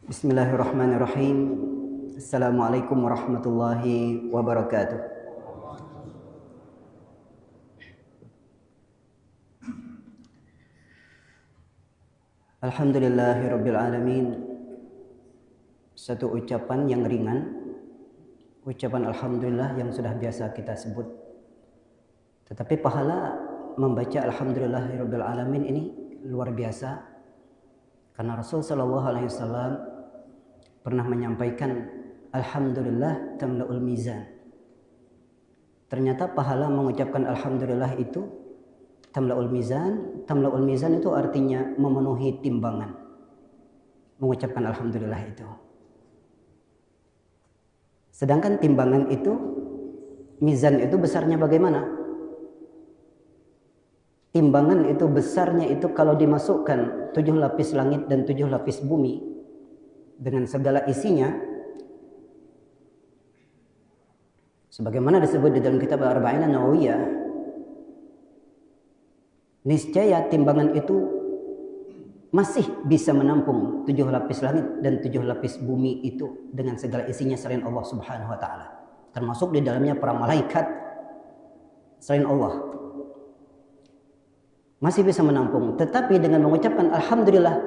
Bismillahirrahmanirrahim. Assalamualaikum warahmatullahi wabarakatuh. Alhamdulillahirabbil alamin. Satu ucapan yang ringan, ucapan alhamdulillah yang sudah biasa kita sebut. Tetapi pahala membaca alhamdulillahirabbil alamin ini luar biasa. Karena Rasul sallallahu alaihi wasallam pernah menyampaikan alhamdulillah tamla'ul mizan. Ternyata pahala mengucapkan alhamdulillah itu tamla'ul mizan. Tamla'ul mizan itu artinya memenuhi timbangan. Mengucapkan alhamdulillah itu. Sedangkan timbangan itu, mizan itu besarnya bagaimana? Timbangan itu besarnya itu kalau dimasukkan 7 lapis langit dan 7 lapis bumi dengan segala isinya, sebagaimana disebut di dalam kitab Al-Arba'in An-Nawawiyah, niscaya timbangan itu masih bisa menampung 7 lapis langit dan 7 lapis bumi itu dengan segala isinya selain Allah Subhanahu wa taala. Termasuk di dalamnya para malaikat selain Allah. Masih bisa menampung, tetapi dengan mengucapkan alhamdulillah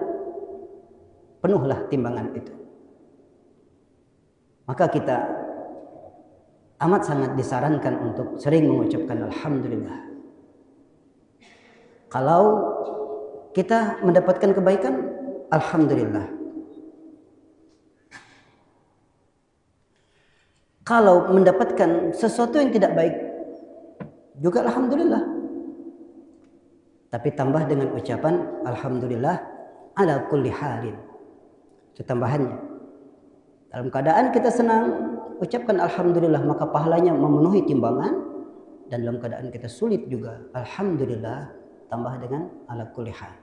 penuhlah timbangan itu. Maka kita amat sangat disarankan untuk sering mengucapkan alhamdulillah. Kalau kita mendapatkan kebaikan, alhamdulillah. Kalau mendapatkan sesuatu yang tidak baik, juga alhamdulillah. Tapi tambah dengan ucapan alhamdulillah ala kulli halin. Itu tambahannya. Dalam keadaan kita senang, ucapkan alhamdulillah, maka pahalanya memenuhi timbangan. Dan dalam keadaan kita sulit juga, alhamdulillah, tambah dengan ala kulli hal.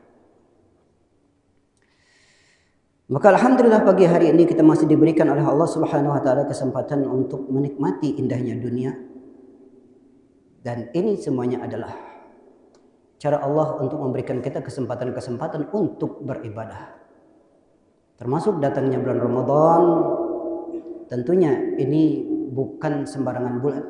Maka alhamdulillah pagi hari ini kita masih diberikan oleh Allah Subhanahu wa taala kesempatan untuk menikmati indahnya dunia. Dan ini semuanya adalah cara Allah untuk memberikan kita kesempatan-kesempatan untuk beribadah. Termasuk datangnya bulan Ramadan. Tentunya ini bukan sembarangan bulan.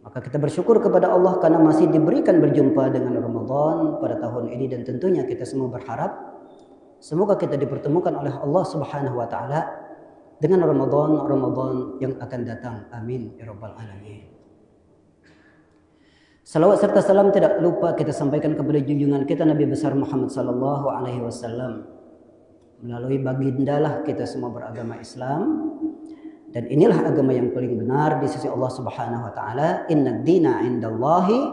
Maka kita bersyukur kepada Allah karena masih diberikan berjumpa dengan Ramadan pada tahun ini. Dan tentunya kita semua berharap semoga kita dipertemukan oleh Allah Subhanahu wa taala dengan Ramadan yang akan datang. Amin ya rabbal alamin. Salawat serta salam tidak lupa kita sampaikan kepada junjungan kita Nabi besar Muhammad sallallahu alaihi wasallam. Melalui bagindalah kita semua beragama Islam, dan inilah agama yang paling benar di sisi Allah Subhanahu wa taala. Innad dina 'indallahi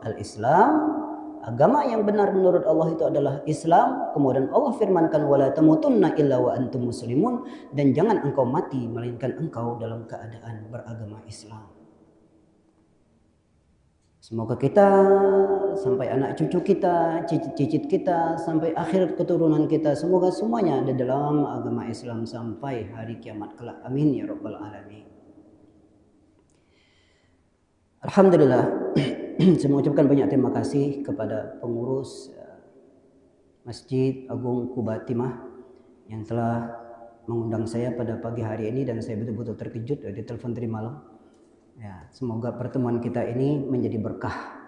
al-Islam. Agama yang benar menurut Allah itu adalah Islam. Kemudian Allah firmankan wala tamutunna illa wa antum muslimun, dan jangan engkau mati melainkan engkau dalam keadaan beragama Islam. Semoga kita sampai anak cucu kita, cicit kita, sampai akhir keturunan kita, semoga semuanya ada dalam agama Islam sampai hari kiamat kelak. Amin ya rabbal alamin. Alhamdulillah, saya mengucapkan banyak terima kasih kepada pengurus Masjid Agung Quba Timah yang telah mengundang saya pada pagi hari ini, dan saya betul-betul terkejut dari telepon tadi malam. Ya, semoga pertemuan kita ini menjadi berkah.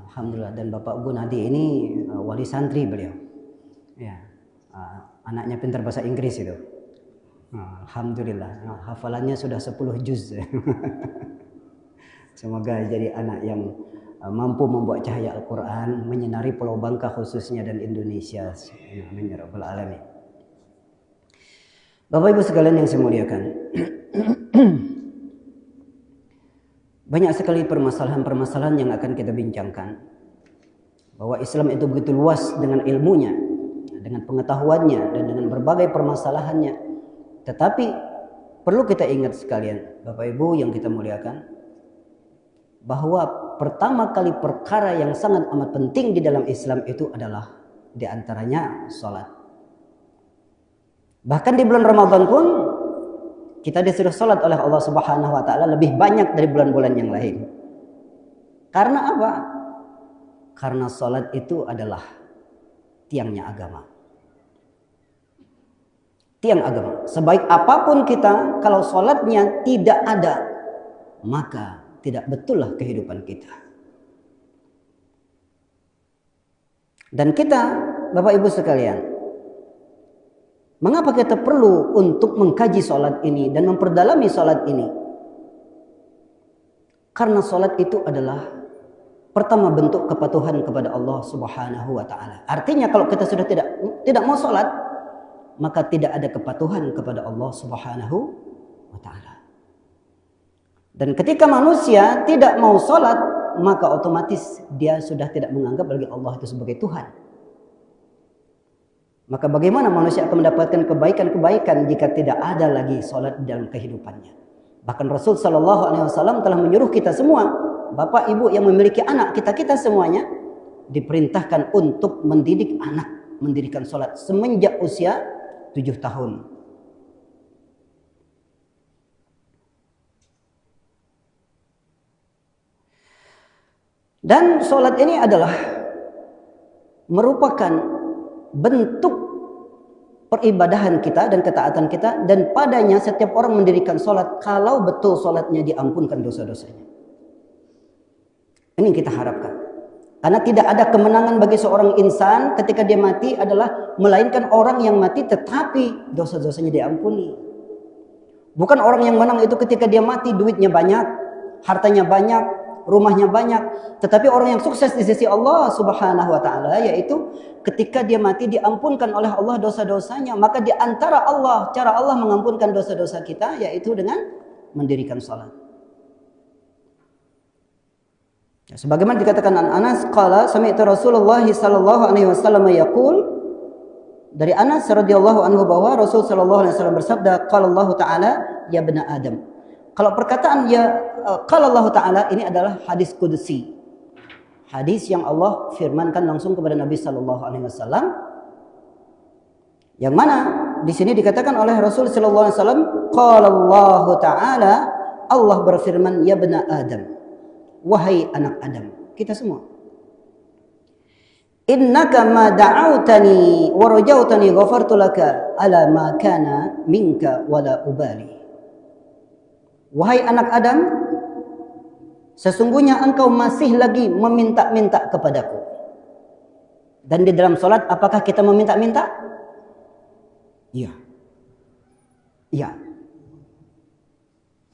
Alhamdulillah. Dan Bapak Gunadi ini wali santri beliau. Ya, anaknya pintar bahasa Inggris itu. Alhamdulillah. Hafalannya sudah 10 juz. Semoga jadi anak yang mampu membawa cahaya Al-Quran, menyinari Pulau Bangka khususnya dan Indonesia. Amin ya rabbal alamin. Bapak Ibu sekalian yang saya muliakan. Banyak sekali permasalahan-permasalahan yang akan kita bincangkan. Bahwa Islam itu begitu luas dengan ilmunya, dengan pengetahuannya, dan dengan berbagai permasalahannya. Tetapi perlu kita ingat sekalian, Bapak Ibu yang kita muliakan, bahwa pertama kali perkara yang sangat amat penting di dalam Islam itu adalah diantaranya sholat. Bahkan di bulan Ramadan pun kita disuruh salat oleh Allah Subhanahu wa taala lebih banyak dari bulan-bulan yang lain. Karena apa? Karena salat itu adalah tiangnya agama. tiang agama. Sebaik apapun kita, kalau sholatnya tidak ada, maka tidak betullah kehidupan kita. Dan kita, Bapak Ibu sekalian, mengapa kita perlu untuk mengkaji sholat ini dan memperdalami sholat ini? Karena sholat itu adalah pertama bentuk kepatuhan kepada Allah Subhanahu wa Ta'ala. Artinya kalau kita sudah tidak mau sholat, maka tidak ada kepatuhan kepada Allah Subhanahu wa Ta'ala. Dan ketika manusia tidak mau sholat, maka otomatis dia sudah tidak menganggap lagi Allah itu sebagai Tuhan. Maka bagaimana manusia akan mendapatkan kebaikan-kebaikan jika tidak ada lagi sholat dalam kehidupannya? Bahkan Rasul Shallallahu Alaihi Wasallam telah menyuruh kita semua, bapak ibu yang memiliki anak, kita semuanya diperintahkan untuk mendidik anak, mendirikan sholat semenjak usia 7 tahun. Dan sholat ini adalah merupakan bentuk peribadahan kita dan ketaatan kita, dan padanya setiap orang mendirikan sholat kalau betul sholatnya diampunkan dosa-dosanya. Ini yang kita harapkan. Karena tidak ada kemenangan bagi seorang insan ketika dia mati adalah melainkan orang yang mati tetapi dosa-dosanya diampuni. Bukan orang yang menang itu ketika dia mati duitnya banyak, hartanya banyak, rumahnya banyak. Tetapi orang yang sukses di sisi Allah Subhanahu wa Ta'ala yaitu ketika dia mati diampunkan oleh Allah dosa-dosanya. Maka di antara cara Allah mengampunkan dosa-dosa kita yaitu dengan mendirikan salat. Ya, sebagaimana dikatakan Anas qala sami'tu Rasulullah sallallahu alaihi wasallam yaqul, dari Anas radhiyallahu anhu bahwa Rasul sallallahu alaihi wasallam bersabda, qala Allah Ta'ala ya bani Adam. Kalau perkataan ya qala Allah Ta'ala ini adalah hadis qudsi. Hadis yang Allah firmankan langsung kepada Nabi sallallahu alaihi wasallam. Yang mana di sini dikatakan oleh Rasul sallallahu alaihi wasallam, qala Allah Ta'ala, Allah berfirman, ya bani Adam, wahai anak Adam, kita semua. Innaka ma da'autani wa rajautani ghafartu laka ala ma kana minka wala ubali. Wahai anak Adam, sesungguhnya engkau masih lagi meminta-minta kepadaku. Dan di dalam salat apakah kita meminta-minta? Iya. Iya.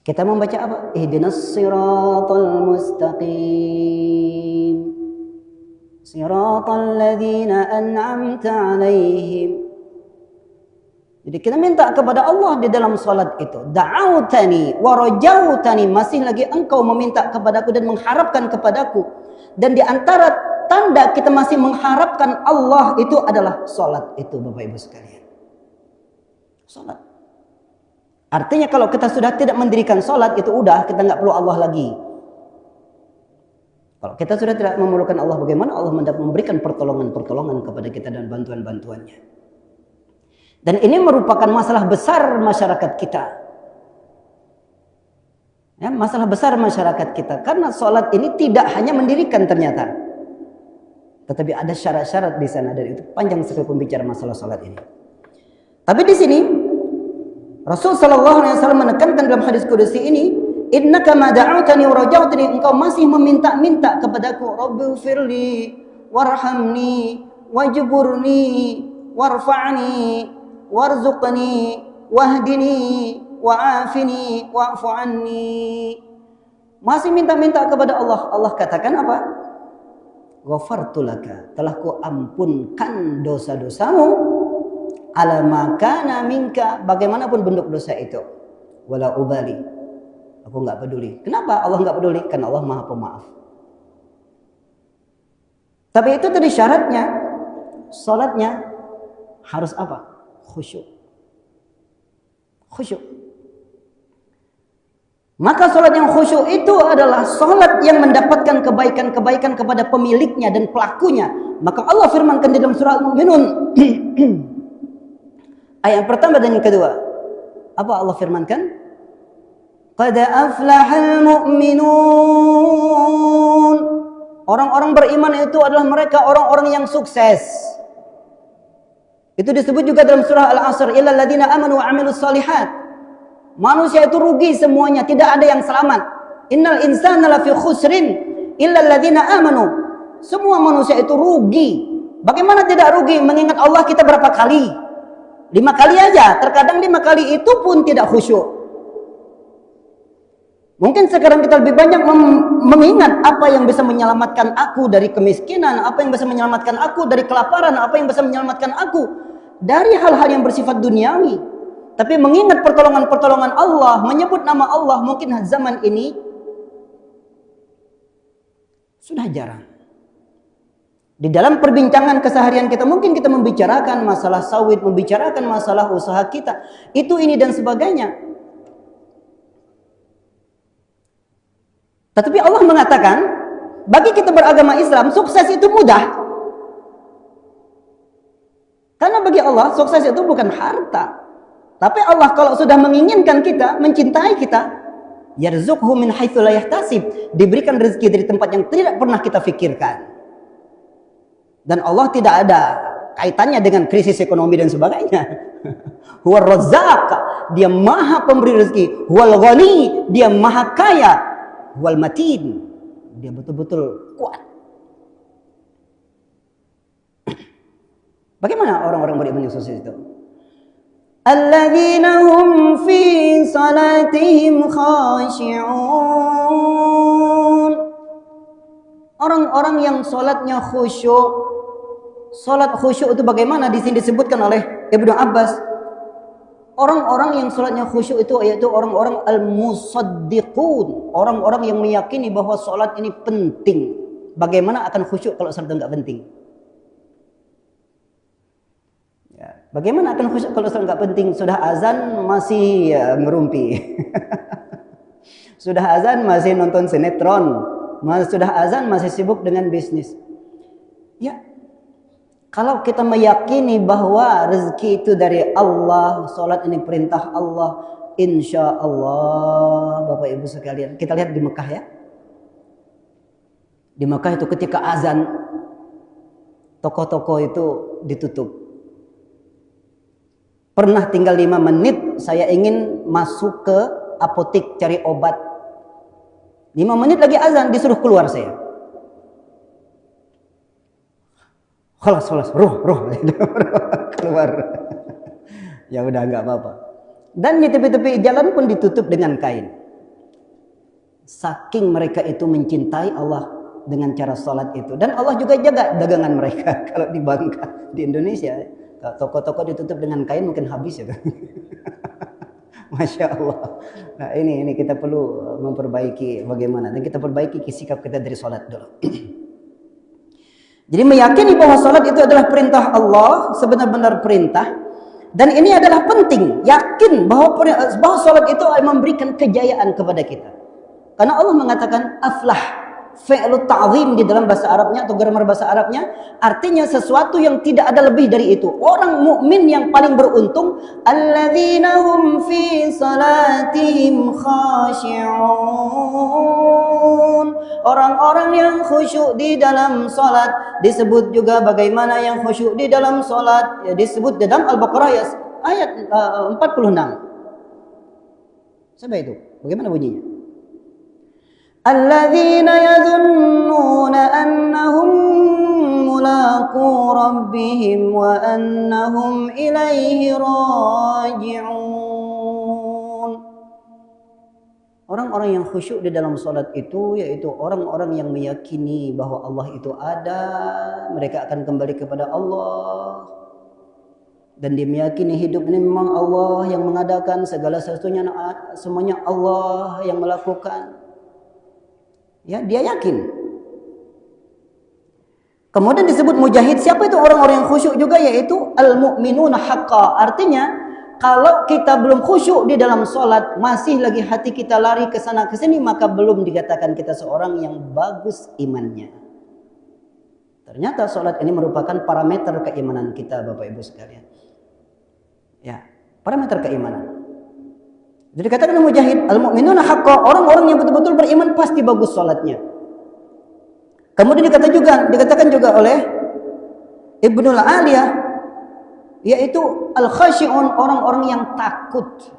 Kita membaca apa? Ihdinas siratal mustaqim. Siratal ladzina an'amta 'alaihim. Jadi kita minta kepada Allah di dalam salat itu. Da'autani wa rajautani, masih lagi engkau meminta kepadaku dan mengharapkan kepadaku. Dan di antara tanda kita masih mengharapkan Allah itu adalah salat itu, Bapak Ibu sekalian. Salat. Artinya kalau kita sudah tidak mendirikan salat itu udah, kita nggak perlu Allah lagi. Kalau kita sudah tidak memerlukan Allah, bagaimana Allah memberikan pertolongan-pertolongan kepada kita dan bantuan-bantuannya. Dan ini merupakan masalah besar masyarakat kita. Ya, masalah besar masyarakat kita. Karena sholat ini tidak hanya mendirikan ternyata. Tetapi ada syarat-syarat di sana. Dan itu panjang sekali pembicaraan masalah sholat ini. Tapi di sini, Rasul SAW menekankan dalam hadis qudsi ini, innaka ma da'autani wa rajautani, engkau masih meminta-minta kepadaku, Rabbighfirli warhamni wajburni warfa'ni warzuqni wahdini wa'afini wa'fu anni. Masih minta-minta kepada Allah. Allah katakan apa? Ghafartu laka, telah ku ampunkan dosa-dosamu, ala ma kana minka, bagaimanapun bentuk dosa itu, wala ubali, aku enggak peduli. Kenapa Allah enggak peduli? Karena Allah Maha Pemaaf. Tapi itu tadi syaratnya, salatnya harus apa? Khusyuk. Khusyuk. Maka salat yang khusyuk itu adalah salat yang mendapatkan kebaikan-kebaikan kepada pemiliknya dan pelakunya. Maka Allah firmankan di dalam surah Al-Mu'minun ayat pertama dan yang kedua. Apa Allah firmankan? Qad aflahal mu'minun. Orang-orang beriman itu adalah mereka orang-orang yang sukses. Itu disebut juga dalam surah Al-Asr, illal ladzina amanu wa 'amilus shalihat. Manusia itu rugi semuanya, tidak ada yang selamat. Innal insana lafi khusrin illal ladzina amanu. Semua manusia itu rugi. Bagaimana tidak rugi? Mengingat Allah kita berapa kali? 5 kali aja. Terkadang 5 kali itu pun tidak khusyuk. Mungkin sekarang kita lebih banyak mengingat apa yang bisa menyelamatkan aku dari kemiskinan, apa yang bisa menyelamatkan aku dari kelaparan, apa yang bisa menyelamatkan aku dari hal-hal yang bersifat duniawi. Tapi mengingat pertolongan-pertolongan Allah, menyebut nama Allah, mungkin zaman ini sudah jarang. Di dalam perbincangan keseharian kita, mungkin kita membicarakan masalah sawit, membicarakan masalah usaha kita, itu, ini, dan sebagainya. Tetapi Allah mengatakan, bagi kita beragama Islam, sukses itu mudah. Karena bagi Allah, sukses itu bukan harta. Tapi Allah kalau sudah menginginkan kita, mencintai kita, yarzuqhu min haitsu la yahtasib, diberikan rezeki dari tempat yang tidak pernah kita pikirkan. Dan Allah tidak ada kaitannya dengan krisis ekonomi dan sebagainya. Huwar Razzaq, dia maha pemberi rezeki. Huwal Ghani, dia maha kaya. Huwal Matin, dia betul-betul kuat. Bagaimana orang-orang beriman yang sukses itu? Alladzina hum fi salatihim khashi'un. Orang-orang yang salatnya khusyuk. Salat khusyuk itu bagaimana? Di sini disebutkan oleh Ibnu Abbas. Orang-orang yang salatnya khusyuk itu yaitu orang-orang al-musaddiqun, orang-orang yang meyakini bahwa salat ini penting. Bagaimana akan khusyuk kalau salat enggak penting? Ya, bagaimana akan khusyuk kalau salat enggak penting? Sudah azan masih ngerumpi. Sudah azan masih nonton sinetron. Sudah azan masih sibuk dengan bisnis. Ya, kalau kita meyakini bahwa rezeki itu dari Allah, salat ini perintah Allah, insya Allah, Bapak Ibu sekalian, kita lihat di Mekah ya. Di Mekah itu ketika azan, toko-toko itu ditutup. Pernah tinggal 5 menit, saya ingin masuk ke apotek cari obat. 5 menit lagi azan, disuruh keluar saya. Khalas, ruh keluar. Ya udah, enggak apa-apa. Dan di tepi-tepi jalan pun ditutup dengan kain. Saking mereka itu mencintai Allah dengan cara salat itu. Dan Allah juga jaga dagangan mereka. Kalau di Bangka, di Indonesia, toko-toko ditutup dengan kain mungkin habis ya. Masya Allah. Nah ini kita perlu memperbaiki bagaimana. Dan kita perbaiki sikap kita dari salat dulu. Jadi meyakini bahwa salat itu adalah perintah Allah, sebenar-benar perintah, dan ini adalah penting. Yakin bahwa salat itu memberikan kejayaan kepada kita. Karena Allah mengatakan aflah, fi'lu ta'zim di dalam bahasa Arabnya atau grammar bahasa Arabnya, artinya sesuatu yang tidak ada lebih dari itu. Orang mukmin yang paling beruntung, alladzina hum fi salatihim khashi'un. Orang-orang yang khusyuk di dalam salat. Disebut juga bagaimana yang khusyuk di dalam salat, ya, disebut dalam Al-Baqarah ayat 46. Sampai itu. Bagaimana bunyinya? Alladzina yadhunnuna annahum mulaqu rabbihim wa annahum ilaihi raji'un. Orang-orang yang khusyuk di dalam salat itu yaitu orang-orang yang meyakini bahwa Allah itu ada, mereka akan kembali kepada Allah. Dan dia meyakini hidup ini memang Allah yang mengadakan, segala sesuatunya semuanya Allah yang melakukan. Ya, dia yakin. Kemudian disebut mujahid. Siapa itu orang-orang yang khusyuk juga? Yaitu al-mu'minuna haqqa. Artinya, kalau kita belum khusyuk di dalam sholat, masih lagi hati kita lari ke sana ke sini, maka belum dikatakan kita seorang yang bagus imannya. Ternyata sholat ini merupakan parameter keimanan kita, Bapak Ibu sekalian. Ya, parameter keimanan. Jadi katakan mujahid, al-mu'minuna haqqa, orang-orang yang betul-betul beriman pasti bagus sholatnya. Kemudian dikatakan juga oleh Ibnul Aliyah, yaitu al-khasyi'un, orang-orang yang takut.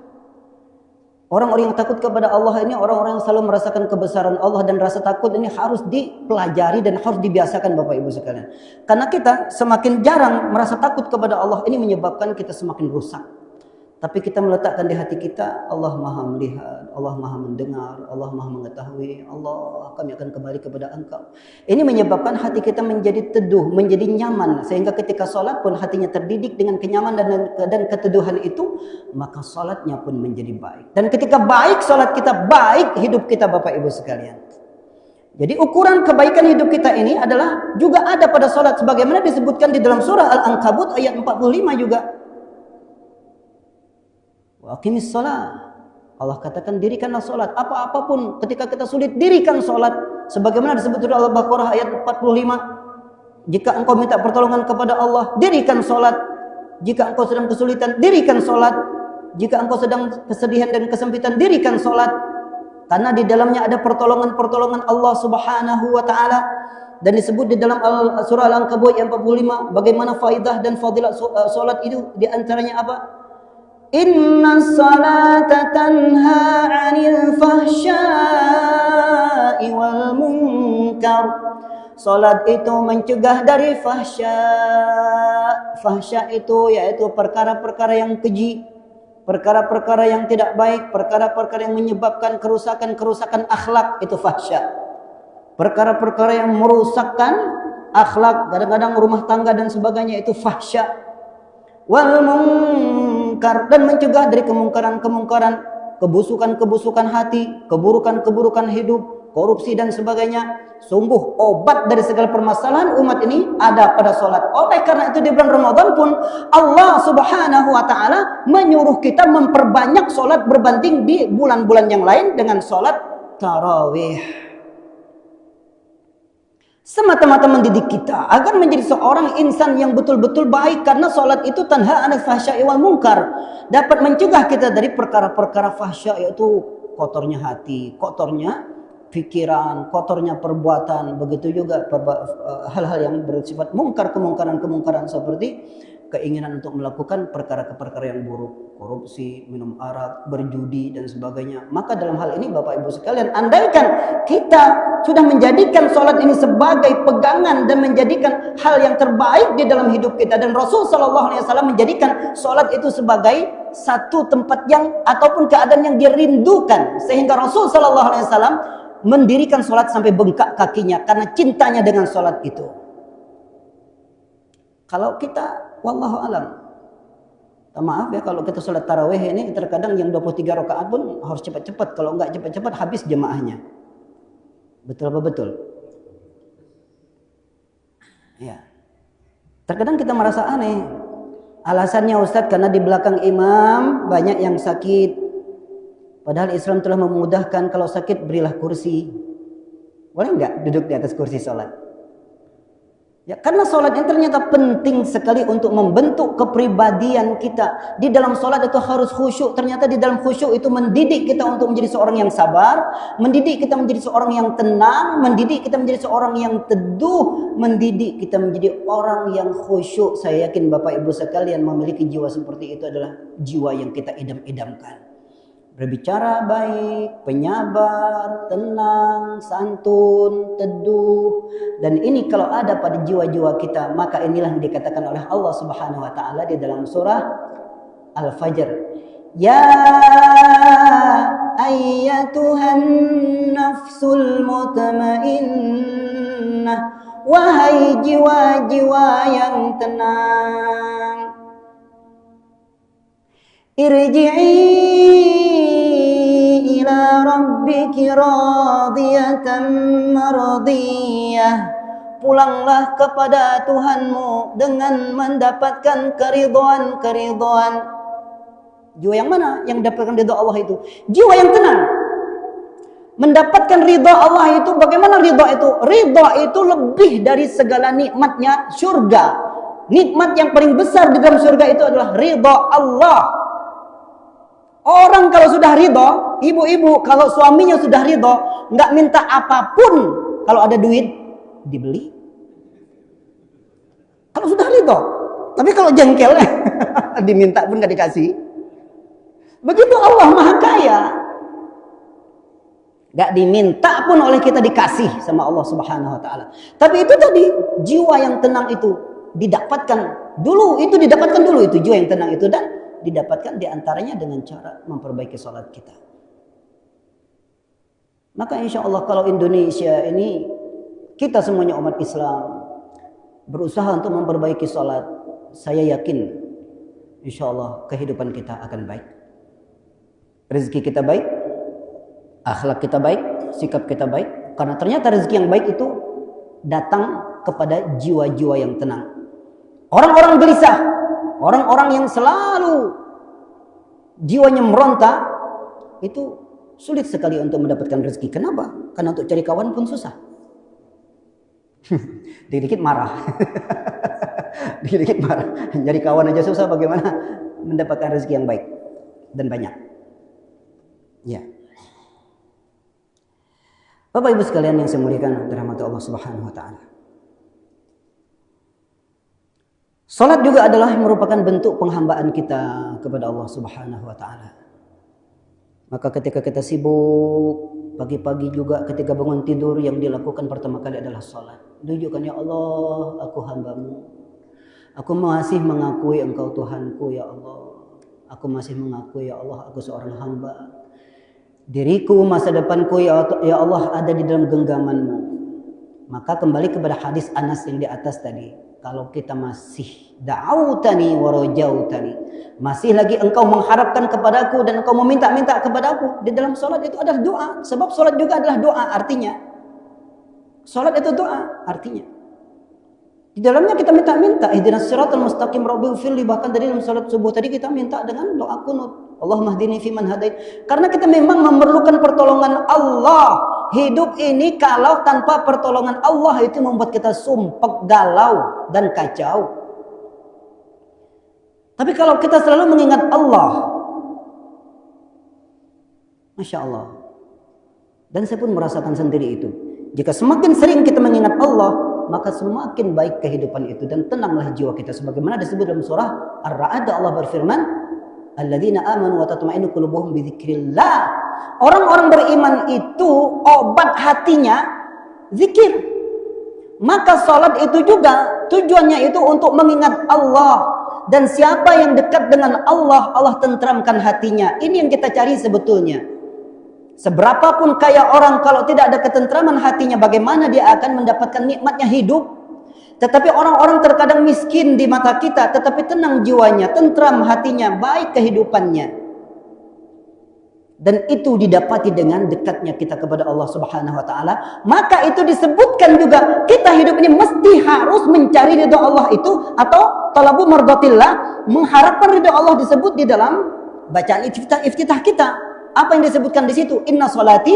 Orang-orang yang takut kepada Allah ini orang-orang yang selalu merasakan kebesaran Allah, dan rasa takut ini harus dipelajari dan harus dibiasakan Bapak Ibu sekalian. Karena kita semakin jarang merasa takut kepada Allah, ini menyebabkan kita semakin rusak. Tapi kita meletakkan di hati kita, Allah Maha melihat, Allah Maha mendengar, Allah Maha mengetahui, Allah, kami akan kembali kepada Engkau. Ini menyebabkan hati kita menjadi teduh, menjadi nyaman, sehingga ketika sholat pun hatinya terdidik dengan kenyamanan dan keteduhan itu, maka sholatnya pun menjadi baik. Dan ketika baik sholat kita, baik hidup kita Bapak Ibu sekalian. Jadi ukuran kebaikan hidup kita ini adalah juga ada pada sholat, sebagaimana disebutkan di dalam surah Al-Ankabut ayat 45 juga. Wa aqimis shalah. Allah katakan dirikanlah salat. Apa-apapun ketika kita sulit, dirikan salat. Sebagaimana disebut dalam Al-Baqarah ayat 45. Jika engkau minta pertolongan kepada Allah, dirikan salat. Jika engkau sedang kesulitan, dirikan salat. Jika engkau sedang kesedihan dan kesempitan, dirikan salat. Karena di dalamnya ada pertolongan-pertolongan Allah Subhanahu wa taala. Dan disebut di dalam surah Al-Ankabut ayat 45 bagaimana faidah dan fadilat salat itu, di antaranya apa? Inna salata tanha 'anil fahsya'i wal munkar. Salat itu mencegah dari fahsya. Fahsya itu yaitu perkara-perkara yang keji, perkara-perkara yang tidak baik, perkara-perkara yang menyebabkan kerusakan-kerusakan akhlak, itu fahsya. Perkara-perkara yang merusakkan akhlak, kadang-kadang rumah tangga dan sebagainya, itu fahsya. Wal munkar, dan mencegah dari kemungkaran-kemungkaran, kebusukan-kebusukan hati, keburukan-keburukan hidup, korupsi dan sebagainya. Sungguh obat dari segala permasalahan umat ini ada pada salat. Oleh karena itu di bulan Ramadan pun Allah Subhanahu wa taala menyuruh kita memperbanyak salat berbanding di bulan-bulan yang lain dengan salat tarawih. Semata-mata mendidik kita agar menjadi seorang insan yang betul-betul baik, karena salat itu tanha 'anil fahsya'i wal munkar, dapat mencegah kita dari perkara-perkara fahsya, yaitu kotornya hati, kotornya pikiran, kotornya perbuatan, begitu juga hal-hal yang bersifat mungkar, kemungkaran-kemungkaran seperti keinginan untuk melakukan perkara-perkara yang buruk, korupsi, minum arak, berjudi dan sebagainya. Maka dalam hal ini Bapak Ibu sekalian, andaikan kita sudah menjadikan sholat ini sebagai pegangan dan menjadikan hal yang terbaik di dalam hidup kita, dan Rasul Shallallahu Alaihi Wasallam menjadikan sholat itu sebagai satu tempat yang ataupun keadaan yang dirindukan, sehingga Rasul Shallallahu Alaihi Wasallam mendirikan sholat sampai bengkak kakinya karena cintanya dengan sholat itu. Kalau kita, wallahu alam, maaf ya, kalau kita sholat tarawih ini terkadang yang 23 rakaat pun harus cepat-cepat. Kalau enggak cepat-cepat habis jemaahnya. Betul apa betul? Ya. Terkadang kita merasa aneh. Alasannya Ustadz, karena di belakang imam banyak yang sakit. Padahal Islam telah memudahkan, kalau sakit berilah kursi. Boleh enggak duduk di atas kursi sholat? Ya, karena sholat ini ternyata penting sekali untuk membentuk kepribadian kita. Di dalam sholat itu harus khusyuk. Ternyata di dalam khusyuk itu mendidik kita untuk menjadi seorang yang sabar, mendidik kita menjadi seorang yang tenang, mendidik kita menjadi seorang yang teduh, mendidik kita menjadi orang yang khusyuk. Saya yakin Bapak Ibu sekalian memiliki jiwa seperti itu adalah jiwa yang kita idam-idamkan. Berbicara baik, penyabar, tenang, santun, teduh. Dan ini kalau ada pada jiwa-jiwa kita, maka inilah yang dikatakan oleh Allah Subhanahu wa taala di dalam surah Al-Fajr. Ya ayyatuhan nafsul mutmainnah, wahai jiwa-jiwa yang tenang, irji'i ila rabbiki radiyatan mardiyah, pulanglah kepada Tuhanmu dengan mendapatkan keridhaan. Jiwa yang mana yang mendapatkan ridha Allah itu? Jiwa yang tenang. Mendapatkan ridha Allah itu, bagaimana ridha itu? Ridha itu lebih dari segala nikmatnya surga. Nikmat yang paling besar di dalam surga itu adalah ridha Allah. Orang kalau sudah ridho, ibu-ibu kalau suaminya sudah ridho, nggak minta apapun, kalau ada duit dibeli. Kalau sudah ridho, tapi kalau jengkel, Diminta pun gak dikasih. Begitu Allah Maha Kaya. Gak diminta pun oleh kita dikasih sama Allah Subhanahu wa taala. Tapi itu tadi, jiwa yang tenang itu didapatkan dulu itu jiwa yang tenang itu, dan didapatkan diantaranya dengan cara memperbaiki sholat kita. Maka insya Allah kalau Indonesia ini, kita semuanya umat Islam berusaha untuk memperbaiki sholat, saya yakin insya Allah kehidupan kita akan baik, rezeki kita baik, akhlak kita baik, sikap kita baik. Karena ternyata rezeki yang baik itu datang kepada jiwa-jiwa yang tenang. Orang-orang gelisah, orang-orang yang selalu jiwanya meronta, itu sulit sekali untuk mendapatkan rezeki. Kenapa? Karena untuk cari kawan pun susah. Dikit-dikit marah. Dikit-dikit marah. Cari kawan aja susah, bagaimana mendapatkan rezeki yang baik dan banyak. Ya. Bapak Ibu sekalian yang saya muliakan dirahmati Allah Subhanahu wa taala. Salat juga adalah merupakan bentuk penghambaan kita kepada Allah Subhanahu wa taala. Maka ketika kita sibuk, pagi-pagi juga ketika bangun tidur, yang dilakukan pertama kali adalah salat. Tunjukkan, ya Allah, aku hamba-Mu. Aku masih mengakui Engkau Tuhanku, ya Allah. Aku masih mengakui, ya Allah, aku seorang hamba. Diriku, masa depanku, ya Allah, ada di dalam genggaman-Mu. Maka kembali kepada hadis Anas yang di atas tadi. Kalau kita masih da'autani wa rajautani, masih lagi engkau mengharapkan kepadaku dan engkau meminta-minta kepadaku, di dalam salat itu adalah doa. Sebab salat juga adalah doa artinya. Salat itu doa artinya. Di dalamnya kita minta-minta, ihdinas siratal mustaqim rabbighfirli, bahkan tadi dalam salat subuh tadi kita minta dengan doa kunut. Allahumma hdini fiman hadait. Karena kita memang memerlukan pertolongan Allah. Hidup ini kalau tanpa pertolongan Allah itu membuat kita sumpek, galau dan kacau. Tapi kalau kita selalu mengingat Allah, Masya Allah. Dan saya pun merasakan sendiri itu. Jika semakin sering kita mengingat Allah, maka semakin baik kehidupan itu dan tenanglah jiwa kita. Sebagaimana disebut dalam surah Ar-Ra'd, Allah berfirman, alladzina amanu wa tatma'innu qulubuhum bi dzikrillah. Orang-orang beriman itu obat hatinya zikir. Maka salat itu juga tujuannya itu untuk mengingat Allah. Dan siapa yang dekat dengan Allah, Allah tentramkan hatinya. Ini yang kita cari sebetulnya. Seberapapun kaya orang, kalau tidak ada ketentraman hatinya, bagaimana dia akan mendapatkan nikmatnya hidup? Tetapi orang-orang terkadang miskin di mata kita, tetapi tenang jiwanya, tentram hatinya, baik kehidupannya. Dan itu didapati dengan dekatnya kita kepada Allah Subhanahu wa taala. Maka itu disebutkan juga, kita hidup ini mesti harus mencari ridha Allah itu, atau talabu mardatillah, mengharapkan ridha Allah, disebut di dalam bacaan iftitah kita. Apa yang disebutkan di situ? Inna salati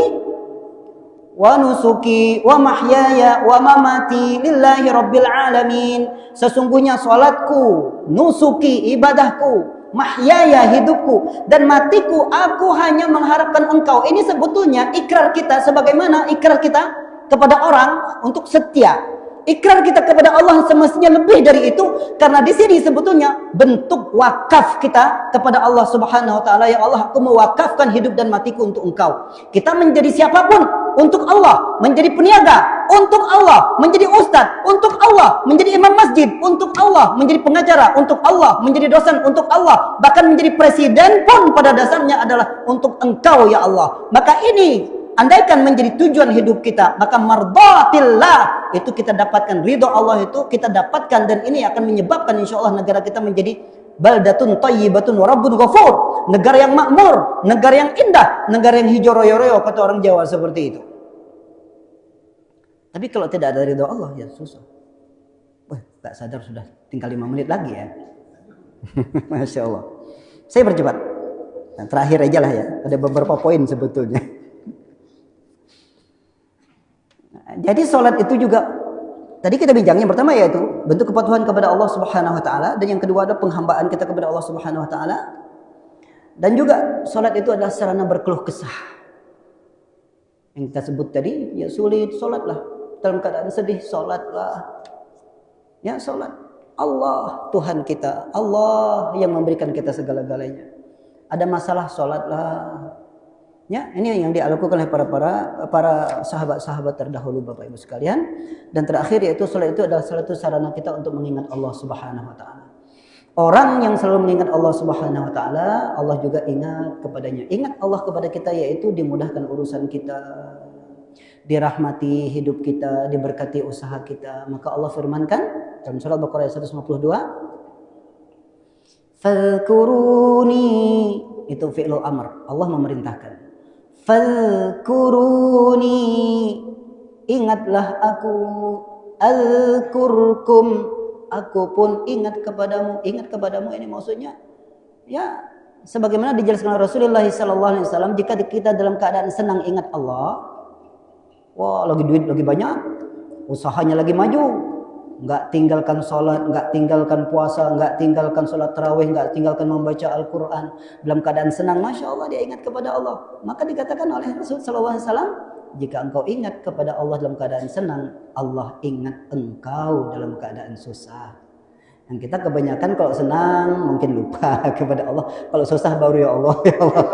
wa nusuki wa mahyaya wa mamati lillahi rabbil alamin. Sesungguhnya salatku, nusuki, ibadahku, mahyaya, hidupku, dan matiku, aku hanya mengharapkan Engkau. Ini sebetulnya ikrar kita, sebagaimana ikrar kita kepada orang untuk setia. Ikrar kita kepada Allah semestinya lebih dari itu, karena di sini sebetulnya bentuk wakaf kita kepada Allah Subhanahu wa taala. Ya Allah, aku mewakafkan hidup dan matiku untuk Engkau. Kita menjadi siapapun untuk Allah, menjadi peniaga untuk Allah, menjadi ustadz untuk Allah, menjadi imam masjid untuk Allah, menjadi pengacara untuk Allah, menjadi dosen untuk Allah, bahkan menjadi presiden pun pada dasarnya adalah untuk Engkau, ya Allah. Maka ini andaikan menjadi tujuan hidup kita, maka mardatillah itu kita dapatkan, ridho Allah itu kita dapatkan, dan ini akan menyebabkan insya Allah negara kita menjadi baldatun thayyibatun wa rabbun ghafur, negara yang makmur, negara yang indah, negara yang hijau royo-royo, kata orang Jawa seperti itu. Tapi kalau tidak ada ridho Allah, ya susah. Wah, tak sadar sudah tinggal 5 menit lagi ya. Masya Allah. Saya percepat. Nah, terakhir aja lah ya, ada beberapa poin sebetulnya. Jadi sholat itu juga, tadi kita bincang, yang pertama yaitu bentuk kepatuhan kepada Allah Subhanahu wa taala, dan yang kedua adalah penghambaan kita kepada Allah Subhanahu wa taala. Dan juga sholat itu adalah sarana berkeluh kesah. Yang kita sebut tadi, ya sulit, sholatlah. Dalam keadaan sedih, sholatlah. Ya, sholat. Allah Tuhan kita, Allah yang memberikan kita segala-galanya. Ada masalah, sholatlah. Ya, ini yang dilakukan oleh para sahabat-sahabat terdahulu, Bapak Ibu sekalian. Dan terakhir yaitu salat itu adalah salah satu sarana kita untuk mengingat Allah Subhanahu wa taala. Orang yang selalu mengingat Allah Subhanahu wa taala, Allah juga ingat kepadanya. Ingat Allah kepada kita yaitu dimudahkan urusan kita, dirahmati hidup kita, diberkati usaha kita. Maka Allah firmankan dalam surah Baqarah 152, "Fadhkuruni", itu fi'lul amr. Allah memerintahkan. "Fadhkuruni", ingatlah aku, "Alkurkum", aku pun ingat kepadamu. Ingat kepadamu ini maksudnya ya sebagaimana dijelaskan oleh Rasulullah SAW, jika kita dalam keadaan senang ingat Allah, wah lagi duit lagi banyak, usahanya lagi maju, nggak tinggalkan sholat, nggak tinggalkan puasa, nggak tinggalkan sholat tarawih, nggak tinggalkan membaca Al-Quran, dalam keadaan senang, Masya Allah dia ingat kepada Allah. Maka dikatakan oleh Rasulullah SAW, jika engkau ingat kepada Allah dalam keadaan senang, Allah ingat engkau dalam keadaan susah. Yang kita kebanyakan kalau senang mungkin lupa kepada Allah, kalau susah baru ya Allah, ya Allah.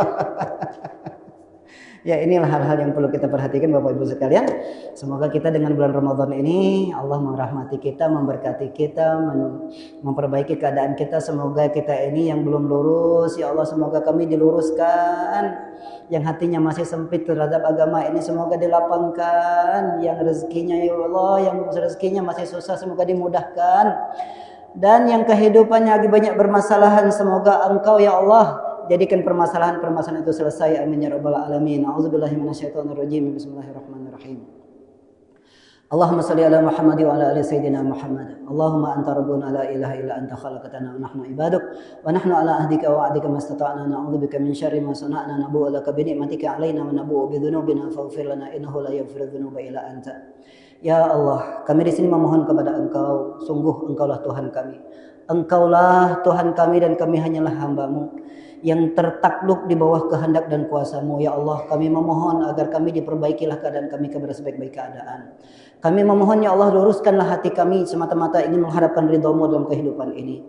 Ya, inilah hal-hal yang perlu kita perhatikan Bapak Ibu sekalian. Semoga kita dengan bulan Ramadan ini Allah merahmati kita, memberkati kita, memperbaiki keadaan kita. Semoga kita ini yang belum lurus, ya Allah semoga kami diluruskan. Yang hatinya masih sempit terhadap agama ini semoga dilapangkan. Yang rezekinya ya Allah, yang rezekinya masih susah semoga dimudahkan. Dan yang kehidupannya lagi banyak bermasalahan semoga Engkau ya Allah jadikan permasalahan-permasalahan itu selesai. Amin ya rabbal alamin. A'udzubillahi minasyaitonirrajim. Bismillahirrahmanirrahim. Allahumma salli ala Muhammad wa ala ali sayyidina Muhammad. Allahumma anta rabbuna la ilaha illa anta khalaqtana wa nahnu ibaduk wa nahnu ala ahdika wa wa'dika mastata'na na'udzubika min syarri ma sana'na nabu'u laka bi ni'matika 'alaina wa nabu'u bi dzunubina faghfir lana innahu la yaghfiru dzunuba illa anta. Ya Allah, kami di sini memohon kepada Engkau, sungguh Engkaulah Tuhan kami. Engkaulah Tuhan kami dan kami hanyalah hamba-Mu yang tertakluk di bawah kehendak dan kuasa-Mu. Ya Allah, kami memohon agar kami diperbaikilah keadaan kami kepada sebaik-baik keadaan. Kami memohon ya Allah, luruskanlah hati kami semata-mata ingin mengharapkan ridha-Mu dalam kehidupan ini.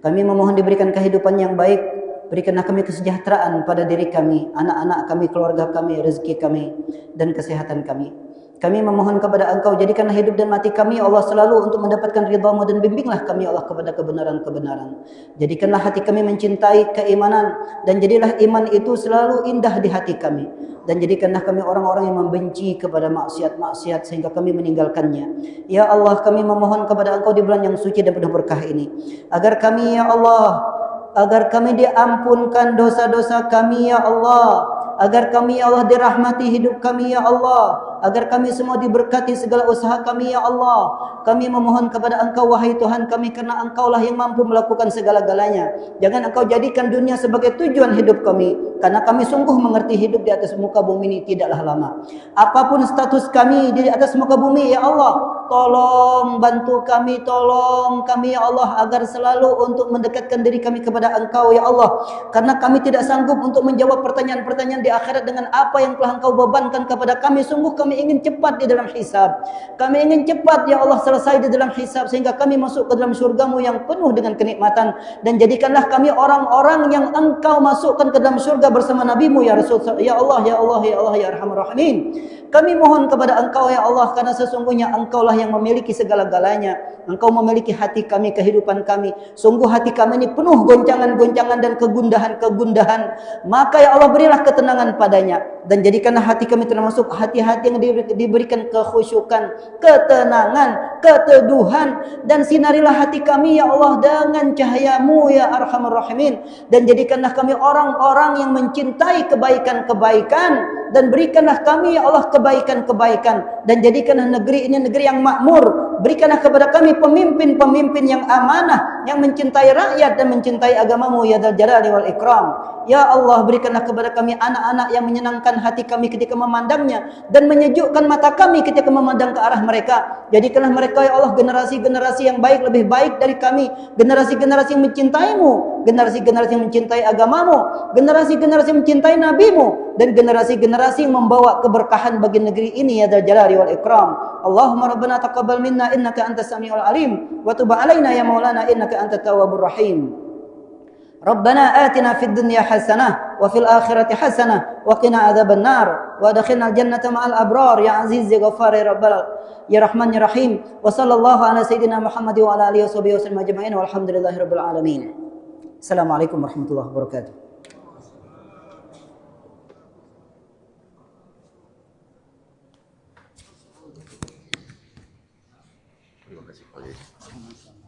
Kami memohon diberikan kehidupan yang baik, berikanlah kami kesejahteraan pada diri kami, anak-anak kami, keluarga kami, rezeki kami, dan kesehatan kami. Kami memohon kepada Engkau, jadikanlah hidup dan mati kami, Allah, selalu untuk mendapatkan ridha-Mu dan bimbinglah kami, Allah, kepada kebenaran-kebenaran. Jadikanlah hati kami mencintai keimanan dan jadilah iman itu selalu indah di hati kami. Dan jadikanlah kami orang-orang yang membenci kepada maksiat-maksiat sehingga kami meninggalkannya. Ya Allah, kami memohon kepada Engkau di bulan yang suci dan penuh berkah ini, agar kami ya Allah, agar kami diampunkan dosa-dosa kami ya Allah, agar kami ya Allah dirahmati hidup kami ya Allah, agar kami semua diberkati segala usaha kami ya Allah. Kami memohon kepada Engkau wahai Tuhan kami, karena Engkaulah yang mampu melakukan segala-galanya. Jangan Engkau jadikan dunia sebagai tujuan hidup kami, karena kami sungguh mengerti hidup di atas muka bumi ini tidaklah lama. Apapun status kami di atas muka bumi ya Allah, tolong bantu kami, tolong kami ya Allah, agar selalu untuk mendekatkan diri kami kepada Engkau ya Allah. Karena kami tidak sanggup untuk menjawab pertanyaan-pertanyaan di akhirat dengan apa yang telah Engkau bebankan kepada kami. Sungguh kami ingin cepat di dalam hisab. Kami ingin cepat ya Allah selesai di dalam hisab sehingga kami masuk ke dalam surga-Mu yang penuh dengan kenikmatan. Dan jadikanlah kami orang-orang yang Engkau masukkan ke dalam surga bersama Nabi-Mu ya Rasul. Ya Allah, ya Allah, ya Allah, ya Arhamar Rahimin. Kami mohon kepada Engkau ya Allah, karena sesungguhnya Engkaulah yang memiliki segala-galanya. Engkau memiliki hati kami, kehidupan kami. Sungguh hati kami ini penuh goncangan-goncangan dan kegundahan-kegundahan. Maka ya Allah, berilah ketenangan padanya. Dan jadikanlah hati kami termasuk hati-hati yang diberikan kekhusyukan, ketenangan, keteduhan. Dan sinarilah hati kami ya Allah dengan cahaya-Mu ya Arhamar Rahimin. Dan jadikanlah kami orang-orang yang mencintai kebaikan-kebaikan. Dan berikanlah kami ya Allah kebaikan-kebaikan. Dan jadikanlah negeri ini negeri yang makmur. Berikanlah kepada kami pemimpin-pemimpin yang amanah, yang mencintai rakyat dan mencintai agama-Mu ya Dzal Jalali wal Ikram. Ya Allah, berikanlah kepada kami anak-anak yang menyenangkan hati kami ketika memandangnya dan menyejukkan mata kami ketika memandang ke arah mereka. Jadikanlah mereka ya Allah generasi-generasi yang baik, lebih baik dari kami, generasi-generasi yang mencintai-Mu, generasi-generasi yang mencintai agamamu, generasi-generasi yang mencintai nabimu, dan generasi-generasi yang membawa keberkahan bagi negeri ini ya dzal jalali wal ikram. Allahumma rabbana taqabbal minna innaka antas samiul alim wa tub alaina ya maulana innaka antat tawwabur rahim. Rabbana atina fid dunya hasanah wa fil akhirati hasanah wa qina adzabannar wa adkhilnal jannata ma'al abrar ya aziz ya ghaffar ya rabbal ya rahman ya rahim. Wa sallallahu ala sayyidina Muhammad wa ala alihi washabihi wasallam ajma'in walhamdulillahi rabbil alamin. Assalamualaikum warahmatullahi wabarakatuh. Terima kasih Pak Yai.